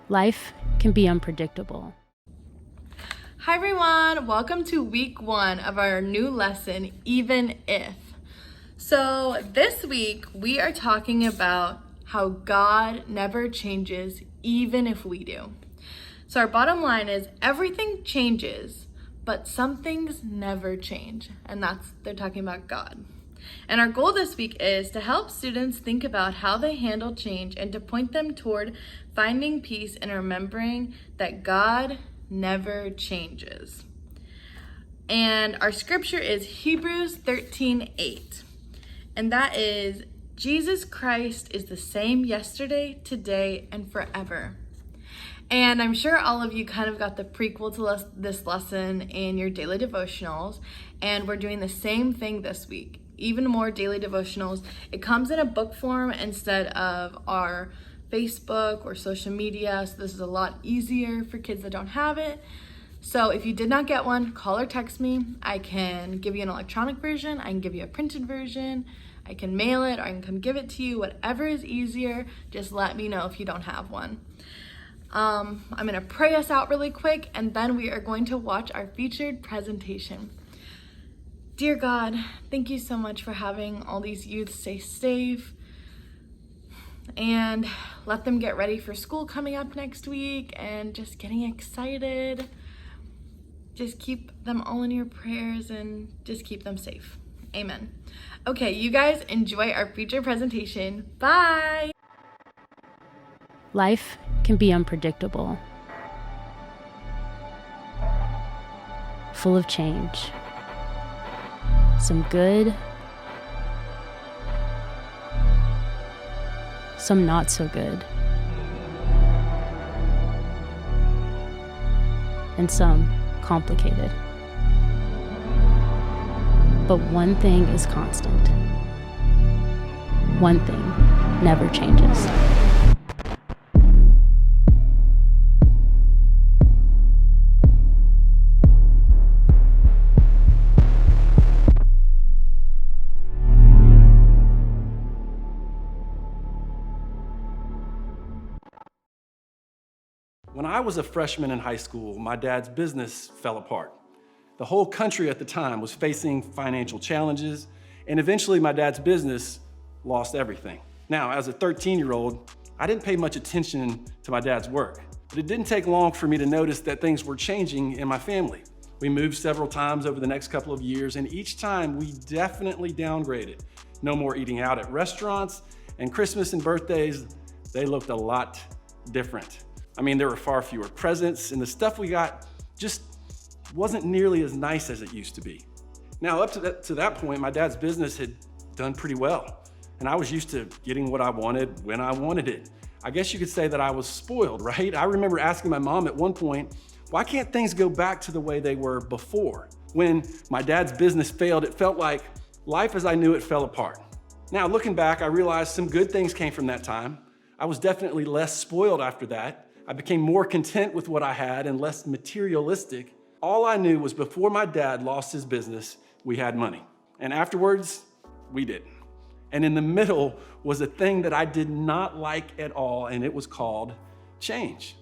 Life can be unpredictable. Hi everyone, welcome to week 1 of our new lesson, Even If. So this week we are talking about how God never changes even if we do. So our bottom line is everything changes, but some things never change. And they're talking about God. And our goal this week is to help students think about how they handle change and to point them toward finding peace and remembering that God never changes. And our scripture is Hebrews 13:8. And that is, Jesus Christ is the same yesterday, today, and forever. And I'm sure all of you kind of got the prequel to this lesson in your daily devotionals. And we're doing the same thing this week. Even more daily devotionals. It comes in a book form instead of our Facebook or social media. So this is a lot easier for kids that don't have it. So if you did not get one, call or text me. I can give you an electronic version. I can give you a printed version. I can mail it or I can come give it to you. Whatever is easier, just let me know if you don't have one. I'm going to pray us out really quick and then we are going to watch our featured presentation. Dear God, thank you so much for having all these youth stay safe and let them get ready for school coming up next week and just getting excited. Just keep them all in your prayers and just keep them safe. Amen. Okay, you guys enjoy our feature presentation. Bye. Life can be unpredictable, full of change. Some good, some not so good, and some complicated. But one thing is constant. One thing never changes. When I was a freshman in high school, my dad's business fell apart. The whole country at the time was facing financial challenges, and eventually my dad's business lost everything. Now, as a 13-year-old, I didn't pay much attention to my dad's work, but it didn't take long for me to notice that things were changing in my family. We moved several times over the next couple of years, and each time we definitely downgraded. No more eating out at restaurants, and Christmas and birthdays, they looked a lot different. I mean, there were far fewer presents, and the stuff we got just wasn't nearly as nice as it used to be. Now, up to that point, my dad's business had done pretty well, and I was used to getting what I wanted when I wanted it. I guess you could say that I was spoiled, right? I remember asking my mom at one point, why can't things go back to the way they were before? When my dad's business failed, it felt like life as I knew it fell apart. Now, looking back, I realized some good things came from that time. I was definitely less spoiled after that. I became more content with what I had and less materialistic. All I knew was before my dad lost his business, we had money. And afterwards, we didn't. And in the middle was a thing that I did not like at all, and it was called change.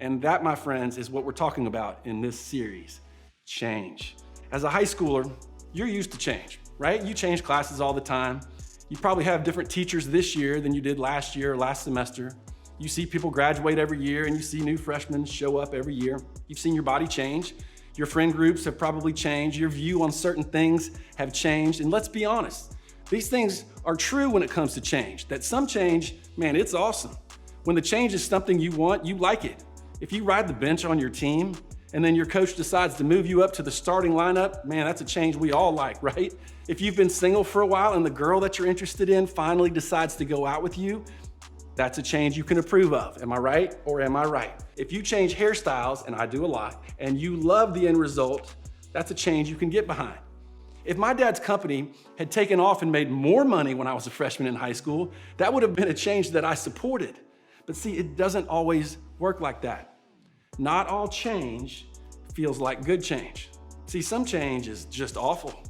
And that, my friends, is what we're talking about in this series, change. As a high schooler, you're used to change, right? You change classes all the time. You probably have different teachers this year than you did last year or last semester. You see people graduate every year and you see new freshmen show up every year. You've seen your body change. Your friend groups have probably changed. Your view on certain things have changed. And let's be honest, these things are true when it comes to change. That some change, man, it's awesome. When the change is something you want, you like it. If you ride the bench on your team and then your coach decides to move you up to the starting lineup, man, that's a change we all like, right? If you've been single for a while and the girl that you're interested in finally decides to go out with you, that's a change you can approve of. Am I right or am I right? If you change hairstyles, and I do a lot, and you love the end result, that's a change you can get behind. If my dad's company had taken off and made more money when I was a freshman in high school, that would have been a change that I supported. But see, it doesn't always work like that. Not all change feels like good change. See, some change is just awful.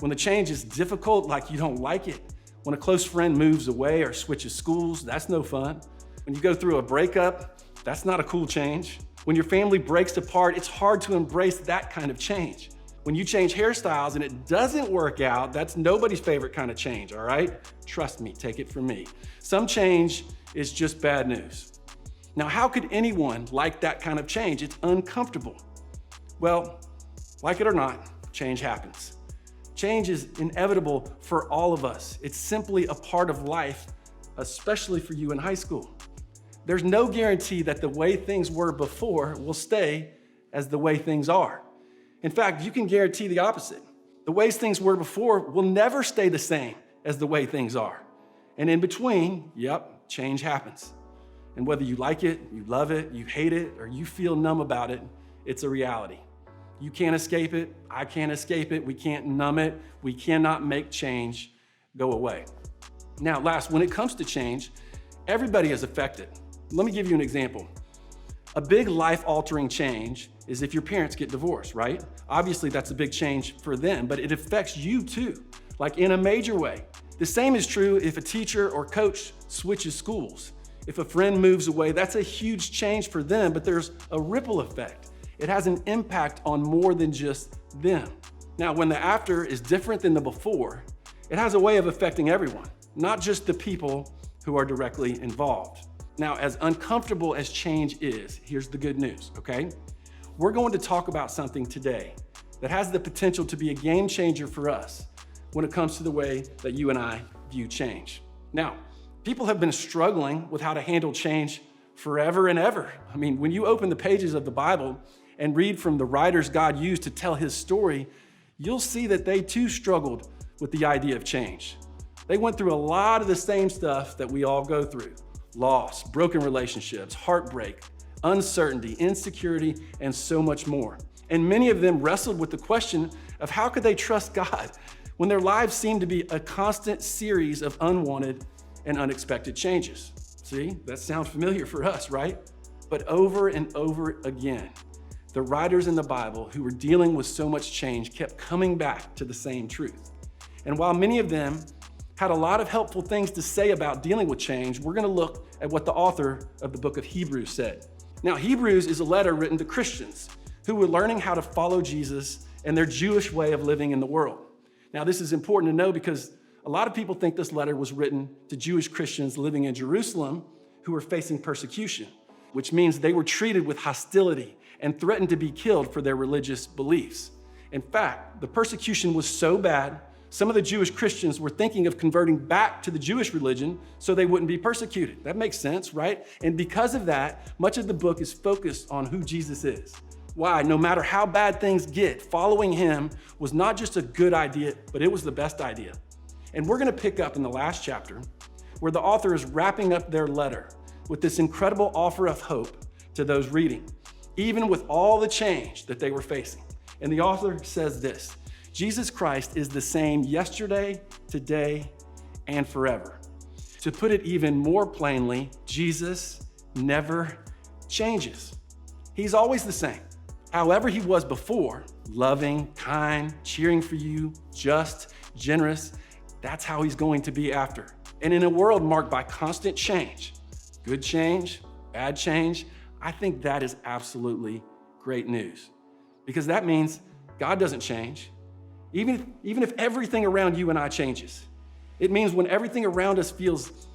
When the change is difficult, like you don't like it. When a close friend moves away or switches schools, that's no fun. When you go through a breakup, That's not a cool change. When your family breaks apart, it's hard to embrace that kind of change. When you change hairstyles and it doesn't work out, that's nobody's favorite kind of change, all right? Trust me, take it from me. Some change is just bad news. Now, how could anyone like that kind of change? It's uncomfortable. Well, like it or not, change happens. Change is inevitable for all of us. It's simply a part of life, especially for you in high school. There's no guarantee that the way things were before will stay as the way things are. In fact, you can guarantee the opposite. The ways things were before will never stay the same as the way things are. And in between, change happens. And whether you like it, you love it, you hate it, or you feel numb about it, it's a reality. You can't escape it. I can't escape it. We can't numb it. We cannot make change go away. Now, last, when it comes to change, everybody is affected. Let me give you an example. A big life-altering change is if your parents get divorced, right? Obviously, that's a big change for them, but it affects you too, like in a major way. The same is true if a teacher or coach switches schools. If a friend moves away, that's a huge change for them, but there's a ripple effect. It has an impact on more than just them. Now, when the after is different than the before, it has a way of affecting everyone, not just the people who are directly involved. Now, as uncomfortable as change is, here's the good news, okay? We're going to talk about something today that has the potential to be a game changer for us when it comes to the way that you and I view change. Now, people have been struggling with how to handle change forever and ever. I mean, when you open the pages of the Bible and read from the writers God used to tell his story, you'll see that they too struggled with the idea of change. They went through a lot of the same stuff that we all go through: loss, broken relationships, heartbreak, uncertainty, insecurity, and so much more. And many of them wrestled with the question of how could they trust God when their lives seemed to be a constant series of unwanted and unexpected changes. See, that sounds familiar for us, right? But over and over again, the writers in the Bible who were dealing with so much change kept coming back to the same truth. And while many of them had a lot of helpful things to say about dealing with change, we're going to look at what the author of the book of Hebrews said. Now, Hebrews is a letter written to Christians who were learning how to follow Jesus and their Jewish way of living in the world. Now, this is important to know because a lot of people think this letter was written to Jewish Christians living in Jerusalem who were facing persecution, which means they were treated with hostility and threatened to be killed for their religious beliefs. In fact, the persecution was so bad, some of the Jewish Christians were thinking of converting back to the Jewish religion so they wouldn't be persecuted. That makes sense, right? And because of that, much of the book is focused on who Jesus is. Why? No matter how bad things get, following him was not just a good idea, but it was the best idea. And we're going to pick up in the last chapter where the author is wrapping up their letter with this incredible offer of hope to those reading, even with all the change that they were facing. And the author says this: Jesus Christ is the same yesterday, today, and forever. To put it even more plainly, Jesus never changes. He's always the same. However he was before, loving, kind, cheering for you, just, generous, that's how he's going to be after. And in a world marked by constant change, good change, bad change, I think that is absolutely great news. Because that means God doesn't change. Even if everything around you and I changes. It means when everything around us feels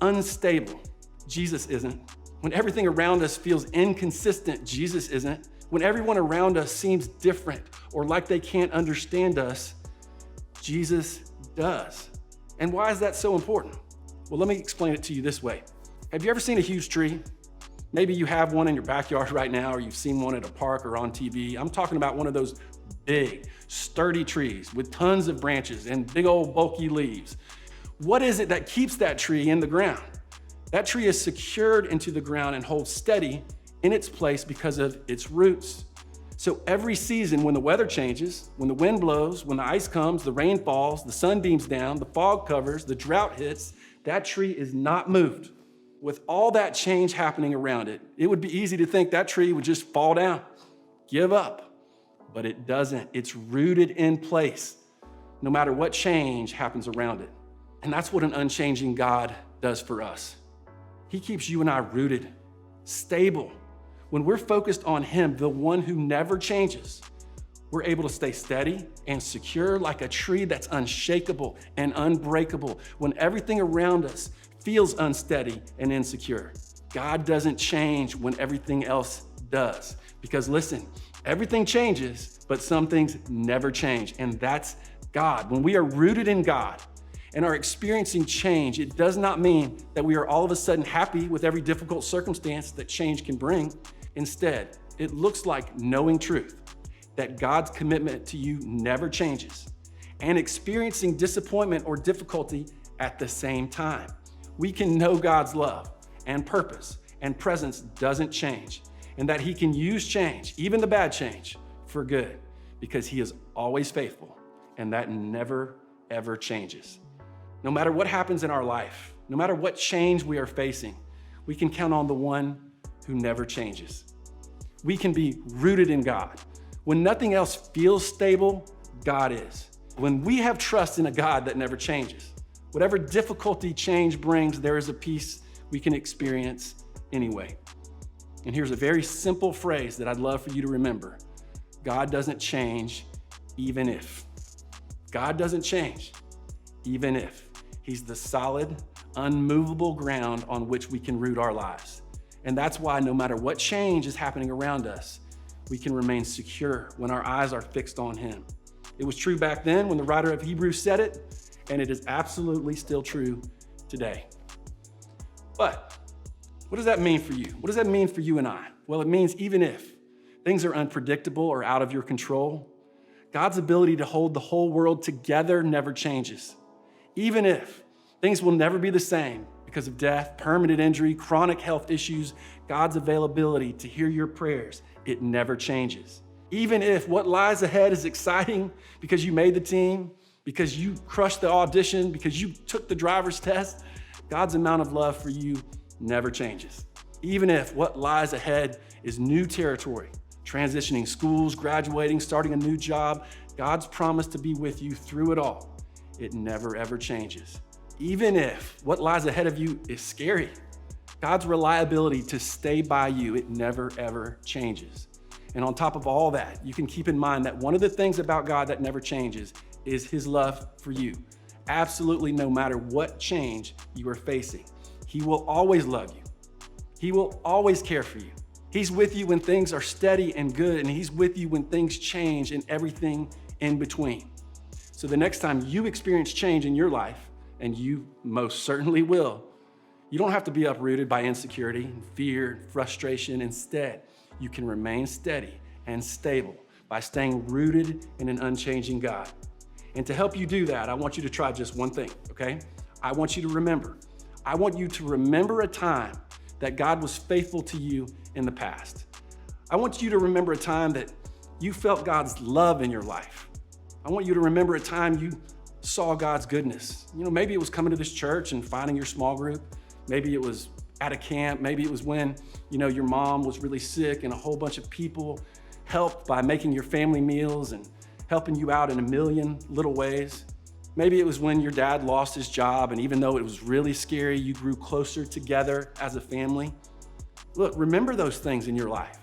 unstable, Jesus isn't. When everything around us feels inconsistent, Jesus isn't. When everyone around us seems different or like they can't understand us, Jesus does. And why is that so important? Well, let me explain it to you this way. Have you ever seen a huge tree? Maybe you have one in your backyard right now, or you've seen one at a park or on TV. I'm talking about one of those big, sturdy trees with tons of branches and big old bulky leaves. What is it that keeps that tree in the ground? That tree is secured into the ground and holds steady in its place because of its roots. So every season when the weather changes, when the wind blows, when the ice comes, the rain falls, the sun beams down, the fog covers, the drought hits, that tree is not moved. With all that change happening around it, it would be easy to think that tree would just fall down, give up. But it doesn't. It's rooted in place, no matter what change happens around it. And that's what an unchanging God does for us. He keeps you and I rooted, stable. When we're focused on Him, the one who never changes, we're able to stay steady and secure like a tree that's unshakable and unbreakable when everything around us feels unsteady and insecure. God doesn't change when everything else does. Because listen, everything changes, but some things never change, and that's God. When we are rooted in God and are experiencing change, it does not mean that we are all of a sudden happy with every difficult circumstance that change can bring. Instead, it looks like knowing truth, that God's commitment to you never changes, and experiencing disappointment or difficulty at the same time. We can know God's love and purpose and presence doesn't change, and that He can use change, even the bad change, for good, because He is always faithful, and that never, ever changes. No matter what happens in our life, no matter what change we are facing, we can count on the one who never changes. We can be rooted in God. When nothing else feels stable, God is. When we have trust in a God that never changes, whatever difficulty change brings, there is a peace we can experience anyway. And here's a very simple phrase that I'd love for you to remember. God doesn't change, even if. God doesn't change, even if. He's the solid, unmovable ground on which we can root our lives. And that's why no matter what change is happening around us, we can remain secure when our eyes are fixed on Him. It was true back then when the writer of Hebrews said it, and it is absolutely still true today. But what does that mean for you? What does that mean for you and I? Well, it means even if things are unpredictable or out of your control, God's ability to hold the whole world together never changes. Even if things will never be the same because of death, permanent injury, chronic health issues, God's availability to hear your prayers, it never changes. Even if what lies ahead is exciting because you made the team, because you crushed the audition, because you took the driver's test, God's amount of love for you never changes. Even if what lies ahead is new territory, transitioning schools, graduating, starting a new job, God's promise to be with you through it all, it never ever changes. Even if what lies ahead of you is scary, God's reliability to stay by you, it never ever changes. And on top of all that, you can keep in mind that one of the things about God that never changes is His love for you. Absolutely no matter what change you are facing, He will always love you. He will always care for you. He's with you when things are steady and good, and He's with you when things change and everything in between. So the next time you experience change in your life, and you most certainly will, you don't have to be uprooted by insecurity, fear, frustration. Instead, you can remain steady and stable by staying rooted in an unchanging God. And to help you do that, I want you to try just one thing, okay? I want you to remember a time that God was faithful to you in the past. I want you to remember a time that you felt God's love in your life. I want you to remember a time you saw God's goodness. Maybe it was coming to this church and finding your small group. Maybe it was at a camp. Maybe it was when, your mom was really sick and a whole bunch of people helped by making your family meals and helping you out in a million little ways. Maybe it was when your dad lost his job, and even though it was really scary, you grew closer together as a family. Look, remember those things in your life.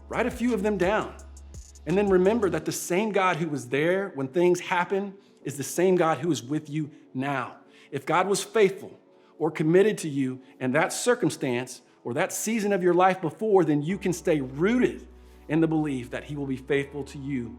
Write a few of them down. And then remember that the same God who was there when things happen is the same God who is with you now. If God was faithful or committed to you in that circumstance or that season of your life before, then you can stay rooted in the belief that He will be faithful to you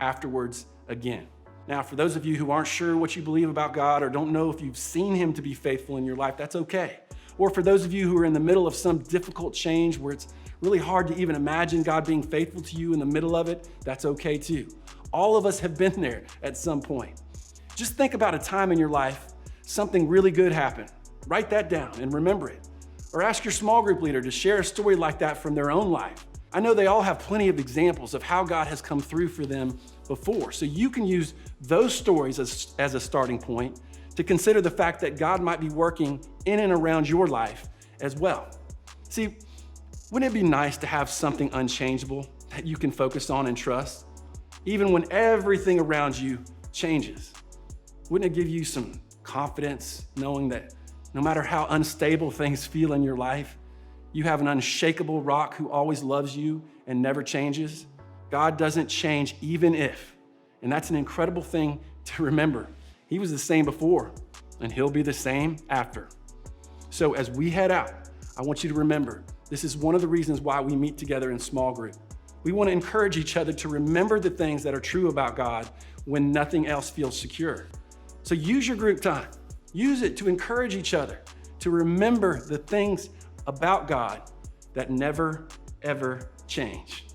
afterwards again. Now, for those of you who aren't sure what you believe about God or don't know if you've seen Him to be faithful in your life, that's okay. Or for those of you who are in the middle of some difficult change where it's really hard to even imagine God being faithful to you in the middle of it, that's okay too. All of us have been there at some point. Just think about a time in your life, something really good happened. Write that down and remember it. Or ask your small group leader to share a story like that from their own life. I know they all have plenty of examples of how God has come through for them before. So you can use those stories as a starting point to consider the fact that God might be working in and around your life as well. See, wouldn't it be nice to have something unchangeable that you can focus on and trust, even when everything around you changes? Wouldn't it give you some confidence knowing that no matter how unstable things feel in your life, You have an unshakable rock who always loves you and never changes. God doesn't change even if. And that's an incredible thing to remember. He was the same before, and he'll be the same after. So as we head out, I want you to remember, this is one of the reasons why we meet together in small group. We want to encourage each other to remember the things that are true about God when nothing else feels secure. So use your group time. Use it to encourage each other, to remember the things about God that never, ever change.